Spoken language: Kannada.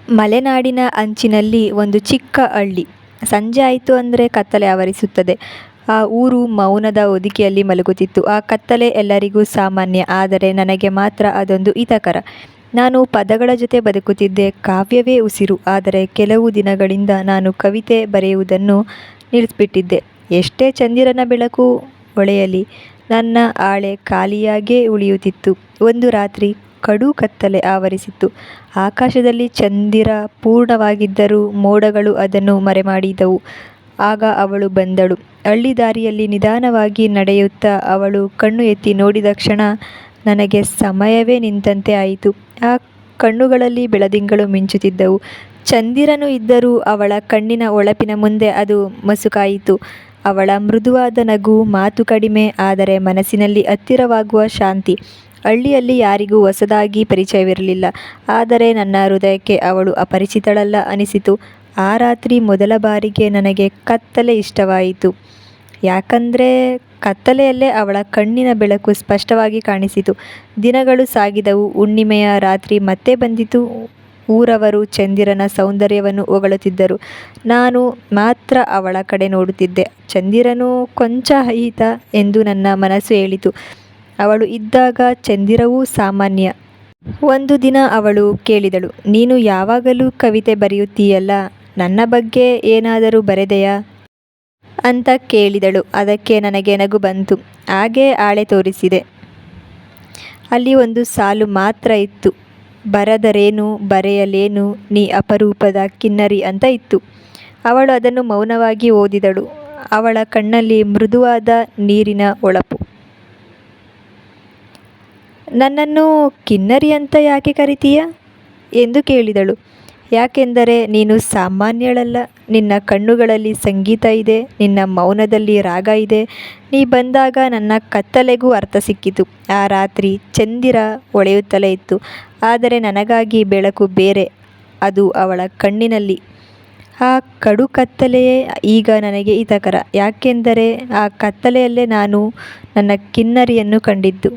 ಮಲೆನಾಡಿನ ಅಂಚಿನಲ್ಲಿ ಒಂದು ಚಿಕ್ಕ ಹಳ್ಳಿ. ಸಂಜೆ ಆಯಿತು ಅಂದರೆ ಕತ್ತಲೆ ಆವರಿಸುತ್ತದೆ. ಆ ಊರು ಮೌನದ ಹೊದಿಕೆಯಲ್ಲಿ ಮಲಗುತ್ತಿತ್ತು. ಆ ಕತ್ತಲೆ ಎಲ್ಲರಿಗೂ ಸಾಮಾನ್ಯ, ಆದರೆ ನನಗೆ ಮಾತ್ರ ಅದೊಂದು ಹಿತಕರ. ನಾನು ಪದಗಳ ಜೊತೆ ಬದುಕುತ್ತಿದ್ದೆ. ಕಾವ್ಯವೇ ಉಸಿರು. ಆದರೆ ಕೆಲವು ದಿನಗಳಿಂದ ನಾನು ಕವಿತೆ ಬರೆಯುವುದನ್ನು ನಿಲ್ಲಿಸಿಬಿಟ್ಟಿದ್ದೆ. ಎಷ್ಟೇ ಚಂದಿರನ ಬೆಳಕು ಹೊಳೆಯಲಿ, ನನ್ನ ಹಾಳೆ ಖಾಲಿಯಾಗೇ ಉಳಿಯುತ್ತಿತ್ತು. ಒಂದು ರಾತ್ರಿ ಕಡು ಕತ್ತಲೆ ಆವರಿಸಿತ್ತು. ಆಕಾಶದಲ್ಲಿ ಚಂದಿರ ಪೂರ್ಣವಾಗಿದ್ದರೂ ಮೋಡಗಳು ಅದನ್ನು ಮರೆಮಾಡಿದವು. ಆಗ ಅವಳು ಬಂದಳು. ಹಳ್ಳಿ ದಾರಿಯಲ್ಲಿ ನಿಧಾನವಾಗಿ ನಡೆಯುತ್ತಾ ಅವಳು ಕಣ್ಣು ಎತ್ತಿ ನೋಡಿದ ಕ್ಷಣ ನನಗೆ ಸಮಯವೇ ನಿಂತಂತೆ ಆಯಿತು. ಆ ಕಣ್ಣುಗಳಲ್ಲಿ ಬೆಳದಿಂಗಳು ಮಿಂಚುತ್ತಿದ್ದವು. ಚಂದಿರನು ಇದ್ದರೂ ಅವಳ ಕಣ್ಣಿನ ಹೊಳಪಿನ ಮುಂದೆ ಅದು ಮಸುಕಾಯಿತು. ಅವಳ ಮೃದುವಾದ ನಗು, ಮಾತು ಕಡಿಮೆ, ಆದರೆ ಮನಸ್ಸಿನಲ್ಲಿ ಹತ್ತಿರವಾಗುವ ಶಾಂತಿ. ಹಳ್ಳಿಯಲ್ಲಿ ಯಾರಿಗೂ ಹೊಸದಾಗಿ ಪರಿಚಯವಿರಲಿಲ್ಲ, ಆದರೆ ನನ್ನ ಹೃದಯಕ್ಕೆ ಅವಳು ಅಪರಿಚಿತಳಲ್ಲ ಅನಿಸಿತು. ಆ ರಾತ್ರಿ ಮೊದಲ ಬಾರಿಗೆ ನನಗೆ ಕತ್ತಲೆ ಇಷ್ಟವಾಯಿತು. ಯಾಕಂದರೆ ಕತ್ತಲೆಯಲ್ಲೇ ಅವಳ ಕಣ್ಣಿನ ಬೆಳಕು ಸ್ಪಷ್ಟವಾಗಿ ಕಾಣಿಸಿತು. ದಿನಗಳು ಸಾಗಿದವು. ಹುಣ್ಣಿಮೆಯ ರಾತ್ರಿ ಮತ್ತೆ ಬಂದಿತು. ಊರವರು ಚಂದಿರನ ಸೌಂದರ್ಯವನ್ನು ಹೊಗಳುತ್ತಿದ್ದರು. ನಾನು ಮಾತ್ರ ಅವಳ ಕಡೆ ನೋಡುತ್ತಿದ್ದೆ. ಚಂದಿರನು ಕೊಂಚ ಅಹಿತ ಎಂದು ನನ್ನ ಮನಸ್ಸು ಹೇಳಿತು. ಅವಳು ಇದ್ದಾಗ ಚಂದಿರವೂ ಸಾಮಾನ್ಯ. ಒಂದು ದಿನ ಅವಳು ಕೇಳಿದಳು, ನೀನು ಯಾವಾಗಲೂ ಕವಿತೆ ಬರೆಯುತ್ತೀಯಲ್ಲ, ನನ್ನ ಬಗ್ಗೆ ಏನಾದರೂ ಬರೆದೆಯಾ ಅಂತ ಕೇಳಿದಳು. ಅದಕ್ಕೆ ನನಗೆ ನಗು ಬಂತು. ಹಾಗೇ ಹಾಳೆ ತೋರಿಸಿದೆ. ಅಲ್ಲಿ ಒಂದು ಸಾಲು ಮಾತ್ರ ಇತ್ತು. ಬರದರೇನು ಬರೆಯಲೇನು ನೀ ಅಪರೂಪದ ಕಿನ್ನರಿ ಅಂತ ಇತ್ತು. ಅವಳು ಅದನ್ನು ಮೌನವಾಗಿ ಓದಿದಳು. ಅವಳ ಕಣ್ಣಲ್ಲಿ ಮೃದುವಾದ ನೀರಿನ ಹೊಳಪು. ನನ್ನನ್ನು ಕಿನ್ನರಿ ಅಂತ ಯಾಕೆ ಕರಿತೀಯ ಎಂದು ಕೇಳಿದಳು. ಯಾಕೆಂದರೆ ನೀನು ಸಾಮಾನ್ಯಳಲ್ಲ. ನಿನ್ನ ಕಣ್ಣುಗಳಲ್ಲಿ ಸಂಗೀತ ಇದೆ, ನಿನ್ನ ಮೌನದಲ್ಲಿ ರಾಗ ಇದೆ. ನೀ ಬಂದಾಗ ನನ್ನ ಕತ್ತಲೆಗೂ ಅರ್ಥ ಸಿಕ್ಕಿತು. ಆ ರಾತ್ರಿ ಚಂದಿರ ಹೊಳೆಯುತ್ತಲೇ ಇತ್ತು, ಆದರೆ ನನಗಾಗಿ ಬೆಳಕು ಬೇರೆ, ಅದು ಅವಳ ಕಣ್ಣಿನಲ್ಲಿ. ಆ ಕಡು ಕತ್ತಲೆಯೇ ಈಗ ನನಗೆ ಹಿತಕರ. ಯಾಕೆಂದರೆ ಆ ಕತ್ತಲೆಯಲ್ಲೇ ನಾನು ನನ್ನ ಕಿನ್ನರಿಯನ್ನು ಕಂಡಿದ್ದು.